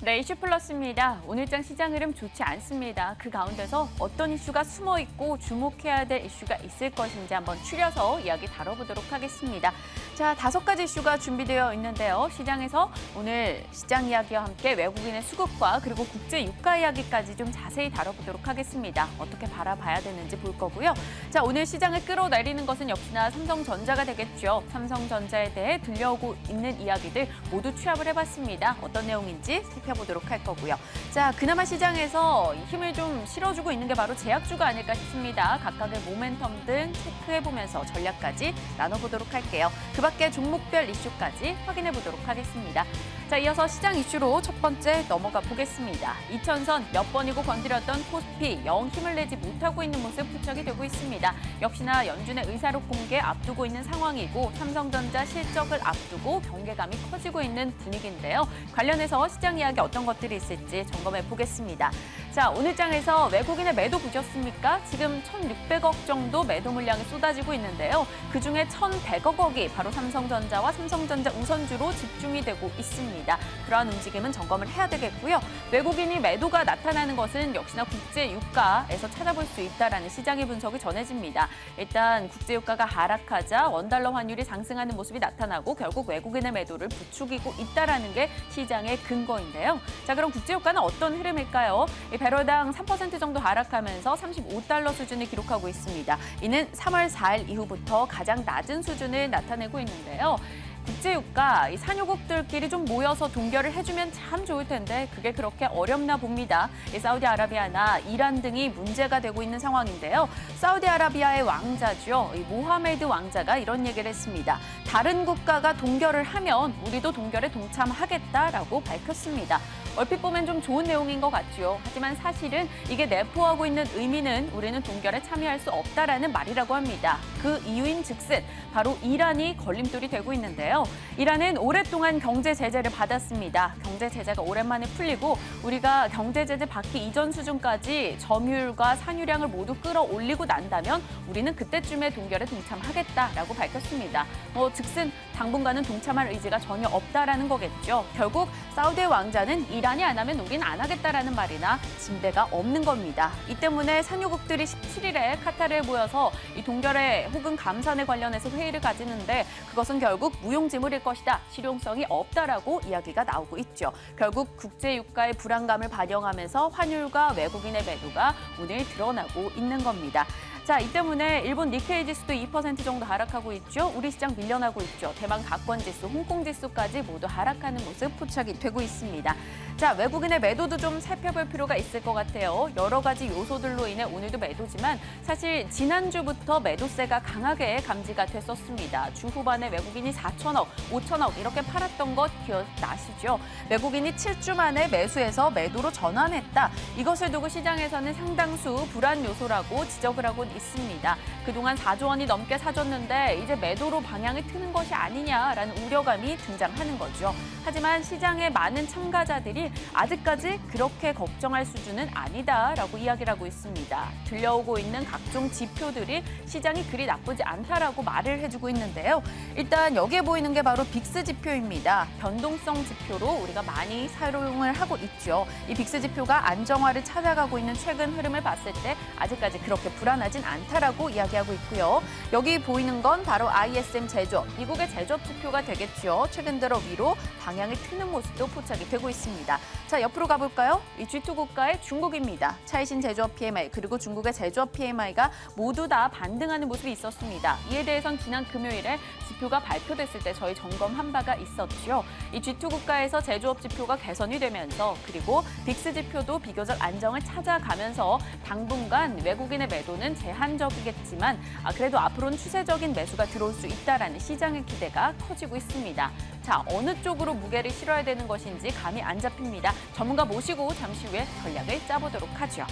네, 이슈 플러스입니다. 오늘장 시장 흐름 좋지 않습니다. 그 가운데서 어떤 이슈가 숨어 있고 주목해야 될 이슈가 있을 것인지 한번 추려서 이야기 다뤄보도록 하겠습니다. 자, 5가지 이슈가 준비되어 있는데요. 시장에서 오늘 시장 이야기와 함께 외국인의 수급과 그리고 국제 유가 이야기까지 좀 자세히 다뤄보도록 하겠습니다. 어떻게 바라봐야 되는지 볼 거고요. 자, 오늘 시장을 끌어내리는 것은 역시나 삼성전자가 되겠죠. 삼성전자에 대해 들려오고 있는 이야기들 모두 취합을 해봤습니다. 어떤 내용인지 살펴보도록 할 거고요. 자, 그나마 시장에서 힘을 좀 실어주고 있는 게 바로 제약주가 아닐까 싶습니다. 각각의 모멘텀 등 체크해보면서 전략까지 나눠보도록 할게요. 그 밖에 종목별 이슈까지 확인해보도록 하겠습니다. 자, 이어서 시장 이슈로 첫 번째 넘어가 보겠습니다. 2000선 몇 번이고 건드렸던 코스피 영 힘을 내지 못하고 있는 모습 포착이 되고 있습니다. 역시나 연준의 의사록 공개 앞두고 있는 상황이고 삼성전자 실적을 앞두고 경계감이 커지고 있는 분위기인데요. 관련해서 시장 이야기 어떤 것들이 있을지 점검해 보겠습니다. 자, 오늘 장에서 외국인의 매도 보셨습니까? 지금 1,600억 정도 매도 물량이 쏟아지고 있는데요. 그중에 1,100억 원이 바로 삼성전자와 삼성전자 우선주로 집중이 되고 있습니다. 그러한 움직임은 점검을 해야 되겠고요. 외국인이 매도가 나타나는 것은 역시나 국제 유가에서 찾아볼 수 있다라는 시장의 분석이 전해집니다. 일단 국제 유가가 하락하자 원달러 환율이 상승하는 모습이 나타나고 결국 외국인의 매도를 부추기고 있다라는 게 시장의 근거인데요. 자, 그럼 국제 유가는 어떤 흐름일까요? 배럴당 3% 정도 하락하면서 35달러 수준을 기록하고 있습니다. 이는 3월 4일 이후부터 가장 낮은 수준을 나타내고 있는데요. 국제유가, 이 산유국들끼리 좀 모여서 동결을 해주면 참 좋을 텐데 그게 그렇게 어렵나 봅니다. 사우디아라비아나 이란 등이 문제가 되고 있는 상황인데요. 사우디아라비아의 왕자죠. 모하메드 왕자가 이런 얘기를 했습니다. 다른 국가가 동결을 하면 우리도 동결에 동참하겠다라고 밝혔습니다. 얼핏 보면 좀 좋은 내용인 것 같죠. 하지만 사실은 이게 내포하고 있는 의미는 우리는 동결에 참여할 수 없다라는 말이라고 합니다. 그 이유인 즉슨 바로 이란이 걸림돌이 되고 있는데요. 이란은 오랫동안 경제 제재를 받았습니다. 경제 제재가 오랜만에 풀리고 우리가 경제 제재 받기 이전 수준까지 점유율과 산유량을 모두 끌어올리고 난다면 우리는 그때쯤에 동결에 동참하겠다라고 밝혔습니다. 즉슨 당분간은 동참할 의지가 전혀 없다라는 거겠죠. 결국 사우디의 왕자는 이란이 안 하면 우린 안 하겠다라는 말이나 진배가 없는 겁니다. 이 때문에 산유국들이 17일에 카타르에 모여서 이 동결에 혹은 감산에 관련해서 회의를 가지는데 그것은 결국 무용지물일 것이다. 실용성이 없다라고 이야기가 나오고 있죠. 결국 국제유가의 불안감을 반영하면서 환율과 외국인의 매도가 오늘 드러나고 있는 겁니다. 자, 이 때문에 일본 니케이 지수도 2% 정도 하락하고 있죠. 우리 시장 밀려나고 있죠. 대만 가권 지수, 홍콩 지수까지 모두 하락하는 모습 포착이 되고 있습니다. 자, 외국인의 매도도 좀 살펴볼 필요가 있을 것 같아요. 여러 가지 요소들로 인해 오늘도 매도지만 사실 지난주부터 매도세가 강하게 감지가 됐었습니다. 주 후반에 외국인이 4천억, 5천억 이렇게 팔았던 것 기억나시죠? 외국인이 7주 만에 매수해서 매도로 전환했다. 이것을 두고 시장에서는 상당수 불안 요소라고 지적을 하고 있습니다. 그동안 4조 원이 넘게 사줬는데 이제 매도로 방향을 트는 것이 아니냐라는 우려감이 등장하는 거죠. 하지만 시장의 많은 참가자들이 아직까지 그렇게 걱정할 수준은 아니다라고 이야기를 하고 있습니다. 들려오고 있는 각종 지표들이 시장이 그리 나쁘지 않다라고 말을 해주고 있는데요. 일단 여기에 보이는 게 바로 빅스 지표입니다. 변동성 지표로 우리가 많이 사용을 하고 있죠. 이 빅스 지표가 안정화를 찾아가고 있는 최근 흐름을 봤을 때 아직까지 그렇게 불안하진 않다라고 이야기하고 있고요. 여기 보이는 건 바로 ISM 제조업, 미국의 제조업 지표가 되겠죠. 최근 들어 위로 방향을 트는 모습도 포착이 되고 있습니다. 자, 옆으로 가볼까요? 이 G2 국가의 중국입니다. 차이신 제조업 PMI 그리고 중국의 제조업 PMI가 모두 다 반등하는 모습이 있었습니다. 이에 대해선 지난 금요일에 지표가 발표됐을 때 저희 점검한 바가 있었죠. 이 G2 국가에서 제조업 지표가 개선이 되면서 그리고 빅스 지표도 비교적 안정을 찾아가면서 당분간 외국인의 매도는 제한적이겠지만 그래도 앞으로는 추세적인 매수가 들어올 수 있다라는 시장의 기대가 커지고 있습니다. 자, 어느 쪽으로 무게를 실어야 되는 것인지 감이 안 잡힙니다. 전문가 모시고 잠시 후에 전략을 짜보도록 하죠.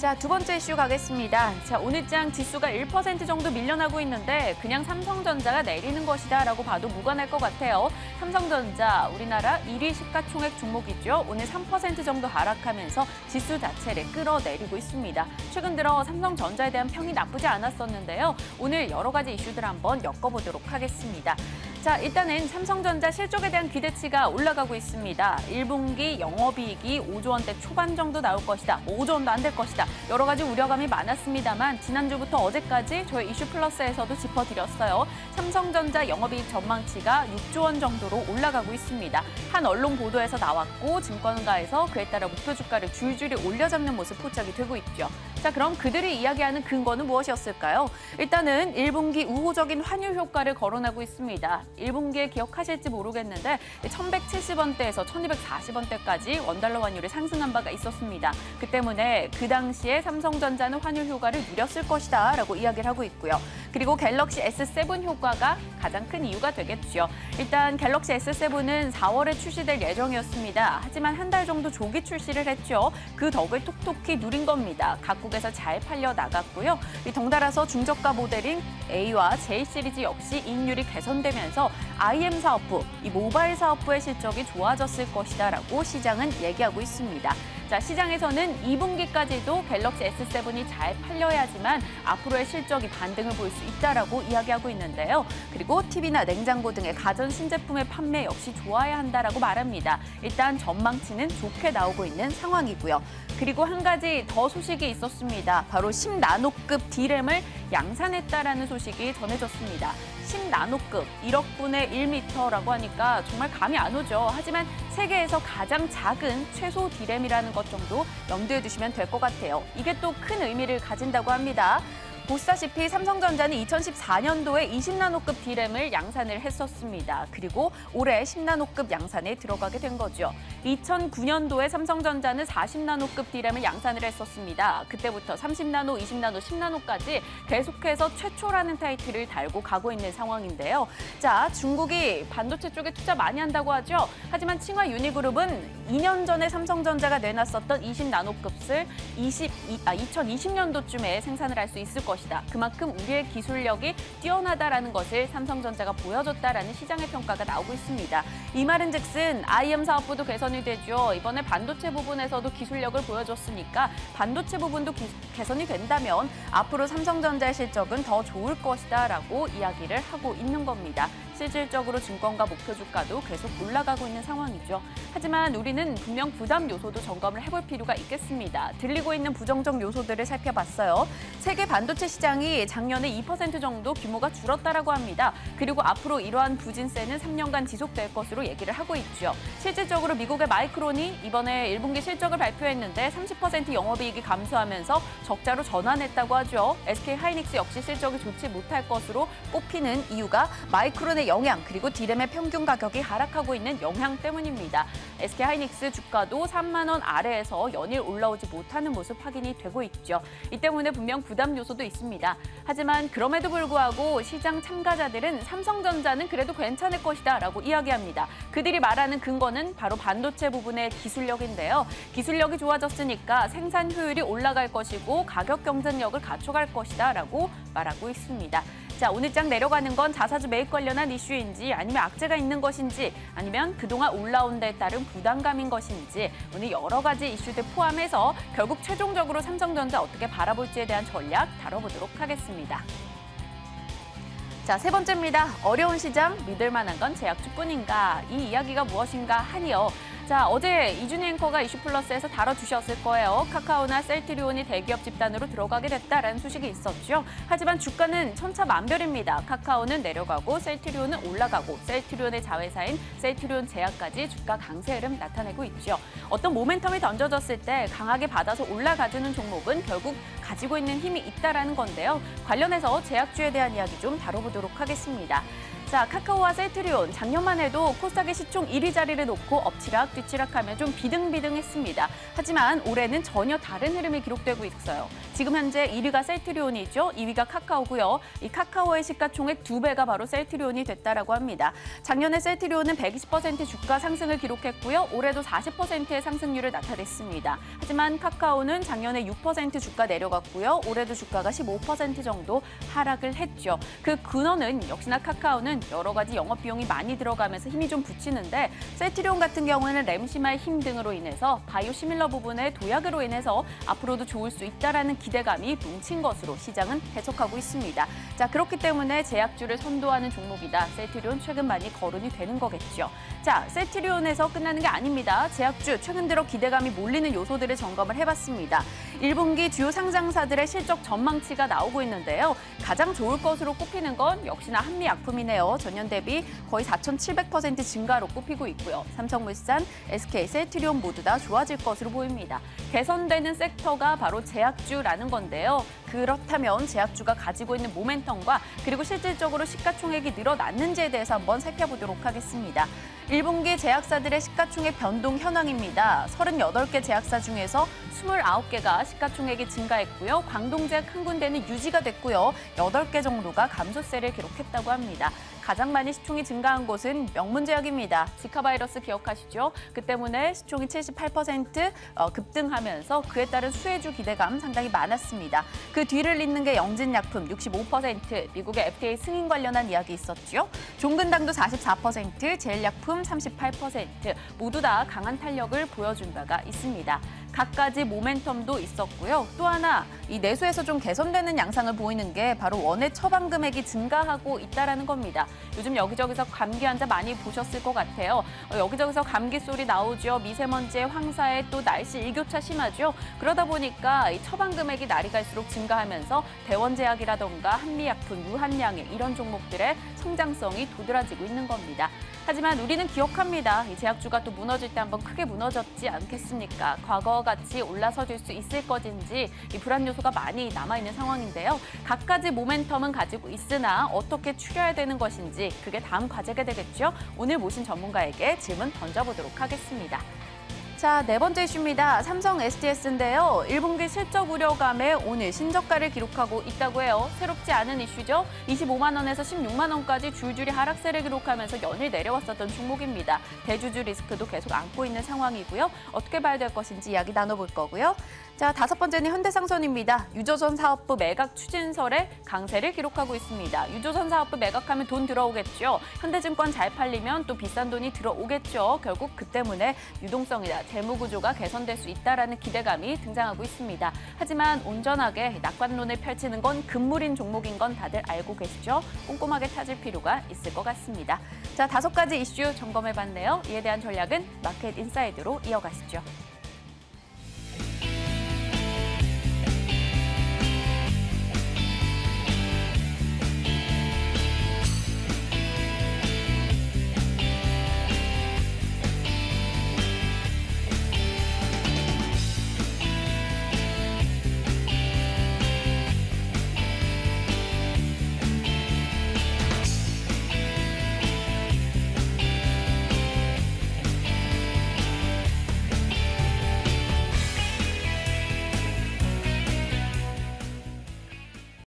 자, 두 번째 이슈 가겠습니다. 자, 오늘장 지수가 1% 정도 밀려나고 있는데 그냥 삼성전자가 내리는 것이다라고 봐도 무관할 것 같아요. 삼성전자, 우리나라 1위 시가총액 종목이죠. 오늘 3% 정도 하락하면서 지수 자체를 끌어내리고 있습니다. 최근 들어 삼성전자에 대한 평이 나쁘지 않았었는데요. 오늘 여러 가지 이슈들 한번 엮어보도록 하겠습니다. 자, 일단은 삼성전자 실적에 대한 기대치가 올라가고 있습니다. 1분기 영업이익이 5조 원대 초반 정도 나올 것이다. 5조 원도 안 될 것이다. 여러 가지 우려감이 많았습니다만 지난주부터 어제까지 저희 이슈 플러스에서도 짚어드렸어요. 삼성전자 영업이익 전망치가 6조 원 정도로 올라가고 있습니다. 한 언론 보도에서 나왔고 증권가에서 그에 따라 목표 주가를 줄줄이 올려잡는 모습 포착이 되고 있죠. 자, 그럼 그들이 이야기하는 근거는 무엇이었을까요? 일단은 1분기 우호적인 환율 효과를 거론하고 있습니다. 1분기에 기억하실지 모르겠는데 1170원대에서 1240원대까지 원달러 환율이 상승한 바가 있었습니다. 그 때문에 그 당시에 삼성전자는 환율 효과를 누렸을 것이다 라고 이야기를 하고 있고요. 그리고 갤럭시 S7 효과가 가장 큰 이유가 되겠죠. 일단 갤럭시 S7은 4월에 출시될 예정이었습니다. 하지만 한 달 정도 조기 출시를 했죠. 그 덕을 톡톡히 누린 겁니다. 각국에서 잘 팔려 나갔고요. 덩달아서 중저가 모델인 A와 J 시리즈 역시 이익률이 개선되면서 IM 사업부, 이 모바일 사업부의 실적이 좋아졌을 것이다 라고 시장은 얘기하고 있습니다. 자, 시장에서는 2분기까지도 갤럭시 S7이 잘 팔려야지만 앞으로의 실적이 반등을 볼 수 있다라고 이야기하고 있는데요. 그리고 TV나 냉장고 등의 가전 신제품의 판매 역시 좋아야 한다라고 말합니다. 일단 전망치는 좋게 나오고 있는 상황이고요. 그리고 한 가지 더 소식이 있었습니다. 바로 10나노급 D램을 양산했다라는 소식이 전해졌습니다. 10나노급, 1억 분의 1m라고 하니까 정말 감이 안 오죠. 하지만 세계에서 가장 작은 최소 D램이라는 것 정도 염두에 두시면 될 것 같아요. 이게 또 큰 의미를 가진다고 합니다. 보시다시피 삼성전자는 2014년도에 20나노급 D램을 양산을 했었습니다. 그리고 올해 10나노급 양산에 들어가게 된 거죠. 2009년도에 삼성전자는 40나노급 D램을 양산을 했었습니다. 그때부터 30나노, 20나노, 10나노까지 계속해서 최초라는 타이틀을 달고 가고 있는 상황인데요. 자, 중국이 반도체 쪽에 투자 많이 한다고 하죠. 하지만 칭화 유니그룹은 2년 전에 삼성전자가 내놨었던 20나노급을 2020년도쯤에 생산을 할 수 있을 것이다. 그만큼 우리의 기술력이 뛰어나다라는 것을 삼성전자가 보여줬다라는 시장의 평가가 나오고 있습니다. 이 말은즉슨 IM 사업부도 개선이 되죠. 이번에 반도체 부분에서도 기술력을 보여줬으니까 반도체 부분도 개선이 된다면 앞으로 삼성전자의 실적은 더 좋을 것이다라고 이야기를 하고 있는 겁니다. 실질적으로 증권가 목표 주가도 계속 올라가고 있는 상황이죠. 하지만 우리는 분명 부담 요소도 점검을 해볼 필요가 있겠습니다. 들리고 있는 부정적 요소들을 살펴봤어요. 세계 반도체 시장이 작년에 2% 정도 규모가 줄었다라고 합니다. 그리고 앞으로 이러한 부진세는 3년간 지속될 것으로 얘기를 하고 있죠. 실질적으로 미국의 마이크론이 이번에 1분기 실적을 발표했는데 30% 영업이익이 감소하면서 적자로 전환했다고 하죠. SK 하이닉스 역시 실적이 좋지 못할 것으로 꼽히는 이유가 마이크론의 영향, 그리고 D램의 평균 가격이 하락하고 있는 영향 때문입니다. SK 하이닉스 주가도 3만 원 아래에서 연일 올라오지 못하는 모습 확인이 되고 있죠. 이 때문에 분명 부담 요소도 있습니다. 하지만 그럼에도 불구하고 시장 참가자들은 삼성전자는 그래도 괜찮을 것이다 라고 이야기합니다. 그들이 말하는 근거는 바로 반도체 부분의 기술력인데요. 기술력이 좋아졌으니까 생산 효율이 올라갈 것이고 가격 경쟁력을 갖춰갈 것이다 라고 말하고 있습니다. 자, 오늘장 내려가는 건 자사주 매입 관련한 이슈인지 아니면 악재가 있는 것인지 아니면 그동안 올라온 데에 따른 부담감인 것인지 오늘 여러 가지 이슈들 포함해서 결국 최종적으로 삼성전자 어떻게 바라볼지에 대한 전략 다뤄보도록 하겠습니다. 자, 세 번째입니다. 어려운 시장, 믿을 만한 건 제약주뿐인가? 이 이야기가 무엇인가 하니요. 자, 어제 이준희 앵커가 이슈플러스에서 다뤄주셨을 거예요. 카카오나 셀트리온이 대기업 집단으로 들어가게 됐다라는 소식이 있었죠. 하지만 주가는 천차만별입니다. 카카오는 내려가고 셀트리온은 올라가고 셀트리온의 자회사인 셀트리온 제약까지 주가 강세 흐름 나타내고 있죠. 어떤 모멘텀이 던져졌을 때 강하게 받아서 올라가주는 종목은 결국 가지고 있는 힘이 있다라는 건데요. 관련해서 제약주에 대한 이야기 좀 다뤄보도록 하겠습니다. 자, 카카오와 셀트리온 작년만 해도 코스닥의 시총 1위 자리를 놓고 엎치락 뒤치락하며 좀 비등비등했습니다. 하지만 올해는 전혀 다른 흐름이 기록되고 있어요. 지금 현재 1위가 셀트리온이죠. 2위가 카카오고요. 이 카카오의 시가총액 2배가 바로 셀트리온이 됐다라고 합니다. 작년에 셀트리온은 120% 주가 상승을 기록했고요. 올해도 40%의 상승률을 나타냈습니다. 하지만 카카오는 작년에 6% 주가 내려갔고요. 올해도 주가가 15% 정도 하락을 했죠. 그 근원은 역시나 카카오는 여러 가지 영업 비용이 많이 들어가면서 힘이 좀 붙이는데 셀트리온 같은 경우에는 램시마의 힘 등으로 인해서 바이오 시밀러 부분의 도약으로 인해서 앞으로도 좋을 수 있다라는 기대감이 뭉친 것으로 시장은 해석하고 있습니다. 자, 그렇기 때문에 제약주를 선도하는 종목이다. 셀트리온 최근 많이 거론이 되는 거겠죠. 자, 셀트리온에서 끝나는 게 아닙니다. 제약주 최근 들어 기대감이 몰리는 요소들을 점검을 해봤습니다. 1분기 주요 상장사들의 실적 전망치가 나오고 있는데요. 가장 좋을 것으로 꼽히는 건 역시나 한미약품이네요. 전년 대비 거의 4,700% 증가로 꼽히고 있고요. 삼성물산, SK, 셀트리온 모두 다 좋아질 것으로 보입니다. 개선되는 섹터가 바로 제약주라는 건데요. 그렇다면 제약주가 가지고 있는 모멘텀과 그리고 실질적으로 시가총액이 늘어났는지에 대해서 한번 살펴보도록 하겠습니다. 1분기 제약사들의 시가총액 변동 현황입니다. 38개 제약사 중에서 29개가 시가총액이 증가했고요. 광동제약 한 군데는 유지가 됐고요. 8개 정도가 감소세를 기록했다고 합니다. 가장 많이 시총이 증가한 곳은 명문제약입니다. 지카 바이러스 기억하시죠? 그 때문에 시총이 78% 급등하면서 그에 따른 수혜주 기대감 상당히 많았습니다. 그 뒤를 잇는 게 영진약품 65%, 미국의 FDA 승인 관련한 이야기 있었죠. 종근당도 44%, 제일약품 38% 모두 다 강한 탄력을 보여준 바가 있습니다. 갖가지 모멘텀도 있었고요. 또 하나 이 내수에서 좀 개선되는 양상을 보이는 게 바로 원의 처방 금액이 증가하고 있다라는 겁니다. 요즘 여기저기서 감기 환자 많이 보셨을 것 같아요. 여기저기서 감기 소리 나오죠. 미세먼지에 황사에 또 날씨 일교차 심하죠. 그러다 보니까 이 처방 금액이 날이 갈수록 증가하면서 대원제약이라던가 한미약품, 유한양해 이런 종목들의 성장성이 도드라지고 있는 겁니다. 하지만 우리는 기억합니다. 이 제약주가 또 무너질 때 한번 크게 무너졌지 않겠습니까? 과거와 같이 올라서줄 수 있을 것인지 이 불안 요소가 많이 남아있는 상황인데요. 갖가지 모멘텀은 가지고 있으나 어떻게 추려야 되는 것인지 그게 다음 과제가 되겠죠. 오늘 모신 전문가에게 질문 던져보도록 하겠습니다. 자, 네 번째 이슈입니다. 삼성 SDS인데요. 1분기 실적 우려감에 오늘 신저가를 기록하고 있다고 해요. 새롭지 않은 이슈죠. 25만 원에서 16만 원까지 줄줄이 하락세를 기록하면서 연일 내려왔었던 종목입니다. 대주주 리스크도 계속 안고 있는 상황이고요. 어떻게 봐야 될 것인지 이야기 나눠볼 거고요. 자, 다섯 번째는 현대상선입니다. 유조선 사업부 매각 추진설에 강세를 기록하고 있습니다. 유조선 사업부 매각하면 돈 들어오겠죠. 현대증권 잘 팔리면 또 비싼 돈이 들어오겠죠. 결국 그 때문에 유동성이나 재무구조가 개선될 수 있다라는 기대감이 등장하고 있습니다. 하지만 온전하게 낙관론을 펼치는 건 금물인 종목인 건 다들 알고 계시죠? 꼼꼼하게 찾을 필요가 있을 것 같습니다. 자, 5가지 이슈 점검해봤네요. 이에 대한 전략은 마켓 인사이드로 이어가시죠.